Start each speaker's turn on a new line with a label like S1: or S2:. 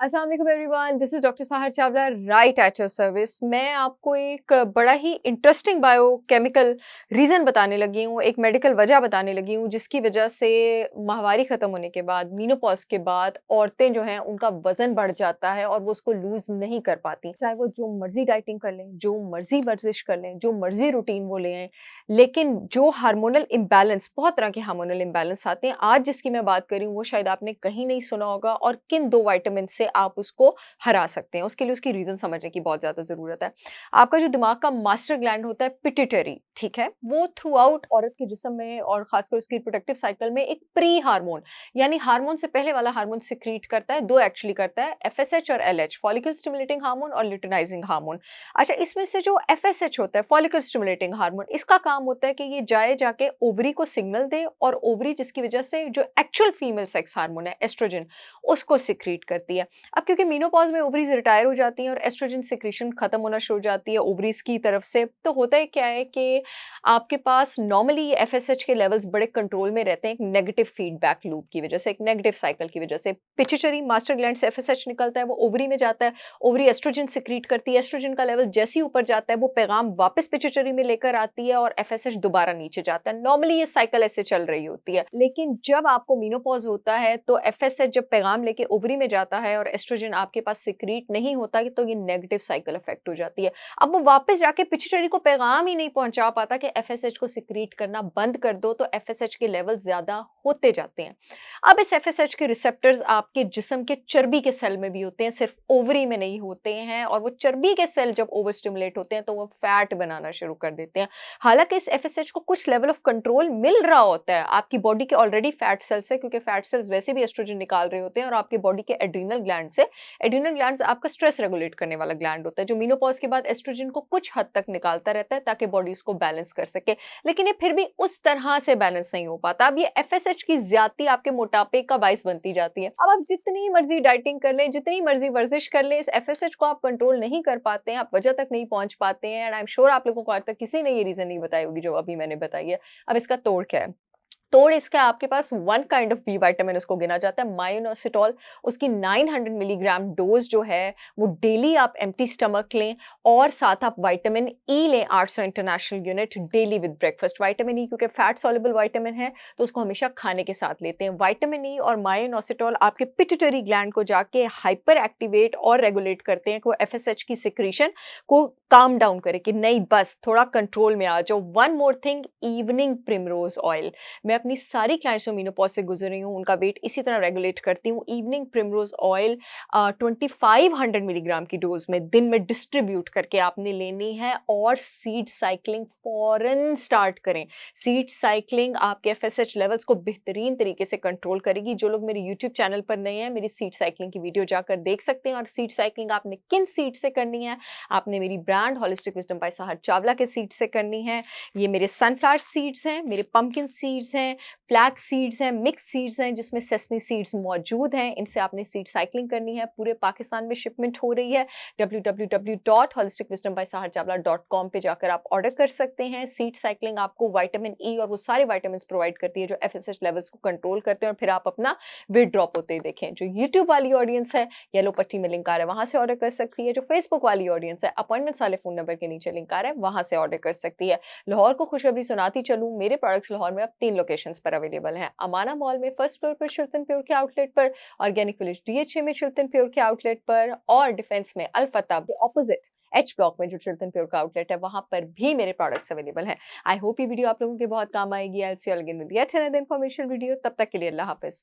S1: अस्सलाम वालेकुम everyone, this is doctor Sahar Chawla right at your service. मैं आपको एक बड़ा ही इंटरेस्टिंग बायोकेमिकल रीज़न बताने लगी हूँ, एक मेडिकल वजह बताने लगी हूँ, जिसकी वजह से माहवारी ख़त्म होने के बाद, मेनोपॉज़ के बाद औरतें जो हैं, उनका वज़न बढ़ जाता है और वो उसको लूज़ नहीं कर पाती। चाहे वो जो मर्ज़ी डाइटिंग कर लें, जो मर्ज़ी वर्जिश कर लें, जो मर्ज़ी रूटीन वो ले आएँ, लेकिन जो हार्मोनल इम्बैलेंस, बहुत तरह के हार्मोनल इम्बैलेंस आते हैं। आज जिसकी मैं बात कर रही हूँ, वो शायद आपने कहीं नहीं सुना होगा और किन 2 विटामिन से आप उसको हरा सकते हैं। उसके लिए उसकी रीज़न समझने की बहुत ज़्यादा ज़रूरत है। आपका जो दिमाग का मास्टर ग्लैंड होता है पिट्यूटरी, ठीक है? वो थ्रू आउट औरत के जिस्म में और ख़ासकर उसकी रिप्रोडक्टिव साइकिल में एक प्री हार्मोन यानी हार्मोन से पहले वाला हार्मोन सिक्रीट करता है, 2 एक्चुअली करता है, एफएसएच और एलएच, फॉलिकल स्टिमुलेटिंग हार्मोन और लुटेनाइजिंग हार्मोन। अच्छा, इसमें से जो एफएसएच होता है, फॉलिकल स्टिमुलेटिंग हार्मोन, इसका काम होता है कि ये जाके ओवरी को सिग्नल दे और ओवरी जिसकी वजह से जो एक्चुअल फीमेल सेक्स हार्मोन है एस्ट्रोजन, उसको सिक्रीट करती है। अब क्योंकि मेनोपॉज़ में ओवरीज़ रिटायर हो जाती हैं और एस्ट्रोजन सिक्रीशन खत्म होना शुरू हो जाती है ओवरीज़ की तरफ से, तो होता है क्या है कि आपके पास नॉर्मली एफएसएच के लेवल्स बड़े कंट्रोल में रहते हैं एक नेगेटिव फीडबैक लूप की वजह से, एक नेगेटिव साइकिल की वजह से। पिट्यूटरी मास्टर ग्लैंड से एफएसएच निकलता है, वो ओवरी में जाता है, ओवरी एस्ट्रोजन सिक्रीट करती है, एस्ट्रोजन का लेवल जैसे ही ऊपर जाता है, वो पैगाम वापस पिट्यूटरी में लेकर आती है और एफएसएच दोबारा नीचे जाता है। नॉर्मली ये साइकिल ऐसे चल रही होती है, लेकिन जब आपको मेनोपॉज़ होता है, तो एफएसएच जब पैगाम लेके ओवरी में जाता है और एस्ट्रोजन आपके पास सिक्रीट नहीं होता, तो ये नेगेटिव साइकिल इफेक्ट हो जाती है। अब वो वापस जाके पिट्यूटरी को पैगाम ही नहीं पहुंचा पाता कि एफएसएच को सिक्रीट करना बंद कर दो, तो एफएसएच के लेवल ज्यादा होते जाते हैं। अब इस एफएसएच के रिसेप्टर्स आपके जिस्म के चर्बी के सेल में भी होते हैं, सिर्फ ओवरी में नहीं होते हैं, और वो चर्बी के सेल जब ओवर स्टिमुलेट होते हैं तो वो फैट बनाना शुरू कर देते हैं। हालांकि इस एफएसएच को कुछ लेवल ऑफ कंट्रोल मिल रहा होता है आपकी बॉडी के ऑलरेडी फैट सेल्स से, क्योंकि फैट सेल्स वैसे भी एस्ट्रोजन निकाल रहे होते हैं, और आपके बॉडी के एड्रीनल ग्लैंड से, एड्रीनल ग्लैंड आपका स्ट्रेस रेगुलेट करने वाला ग्लैंड होता है, जो मेनोपॉज़ के बाद एस्ट्रोजन को कुछ हद तक निकालता रहता है ताकि बॉडी उसको बैलेंस कर सके। लेकिन ये फिर भी उस तरह से बैलेंस नहीं हो पाता। अब ये एफएसएच की ज्यादती आपके मोटापे का बाइस बनती जाती है। अब आप जितनी मर्जी डाइटिंग कर लें, जितनी मर्जी वर्जिश कर लें, इस एफएसएच को आप कंट्रोल नहीं कर पाते हैं, आप वजह तक नहीं पहुंच पाते हैं। एंड आई एम श्योर आप लोगों को आज तक किसी ने ये रीजन नहीं बताई होगी जो अभी मैंने बताई है। अब इसका तोड़ क्या है? तोड़ इसका आपके पास one kind of B vitamin उसको गिना जाता है, मायोनोसिटोल। उसकी 900 मिलीग्राम डोज जो है वो डेली आप एम्प्टी स्टमक लें, और साथ आप विटामिन ई लें 800 international unit daily with breakfast. Vitamin E क्योंकि फैट सॉल्युबल विटामिन है, तो उसको हमेशा खाने के साथ लेते हैं। विटामिन ई और मायोनोसिटोल आपके पिट्यूटरी ग्लैंड को जाके हाइपर एक्टिवेट और रेगुलेट करते हैं कि वो एफएसएच की सिक्रीशन को काम डाउन करे कि नहीं, बस थोड़ा कंट्रोल में आ जाओ। One more thing, evening primrose oil. मैं अपनी सारी क्लाइंट्स जो मेनोपॉज से गुजर रही हूँ, उनका वेट इसी तरह रेगुलेट करती हूँ। इवनिंग प्रिमरोज ऑयल 2500 मिलीग्राम की डोज में दिन में डिस्ट्रीब्यूट करके आपने लेनी है, और सीड साइकिलिंग फौरन स्टार्ट करें। सीड साइकिलिंग आपके एफएसएच लेवल्स को बेहतरीन तरीके से कंट्रोल करेगी। जो लोग मेरे यूट्यूब चैनल पर नए हैं, मेरी सीड साइकिलिंग की वीडियो जाकर देख सकते हैं। और सीड साइकिलिंग आपने किन सीड से करनी है? आपने मेरी brand holistic wisdom by Sahar Chawla के सीड से करनी है। ये मेरे सनफ्लावर सीड्स हैं, मेरे पंपकिन सीड्स हैं, फ्लैक्स सीड्स हैं, मिक्स सीड्स हैं जिसमें सेसमी सीड्स मौजूद हैं। इनसे आपने सीड साइकिलिंग करनी है। पूरे पाकिस्तान में शिपमेंट हो रही है। www.holisticwisdombysaharchavla.com पे जाकर आप ऑर्डर कर सकते हैं। सीड साइकिलिंग आपको विटामिन ई और वो सारे विटामिन प्रोवाइड करती है जो एफएसएच लेवल्स को कंट्रोल करते हैं, और फिर आप अपना वेट ड्रॉप होते ही देखें। जो यूट्यूब वाली ऑडियंस है, येलो पट्टी में लिंक आ रहा है, वहां से ऑर्डर कर सकती है। जो फेसबुक वाली ऑडियंस है, अपॉइंटमेंट्स वाले फोन नंबर के नीचे लिंक आ रहा है, वहां से ऑर्डर कर सकती है। लाहौर को खुशखबरी सुनाती चलूं, मेरे प्रोडक्ट्स लाहौर में अब 3 लोकेशंस पर अवेलेबल हैं। अमाना मॉल में फर्स्ट फ्लोर पर शिल्टन प्योर के आउटलेट पर, ऑर्गेनिक विलेज डीएचए में शिल्टन प्योर के आउटलेट पर, और डिफेंस में अल-फतह के ऑपोजिट एच ब्लॉक में जो शिल्टन प्योर का आउटलेट है, वहां पर भी मेरे प्रोडक्ट्स अवेलेबल हैं। आई होप ये वीडियो आप लोगों के बहुत काम आएगी। I will see you again with yet another information video. तब तक के लिए अल्लाह हाफिज।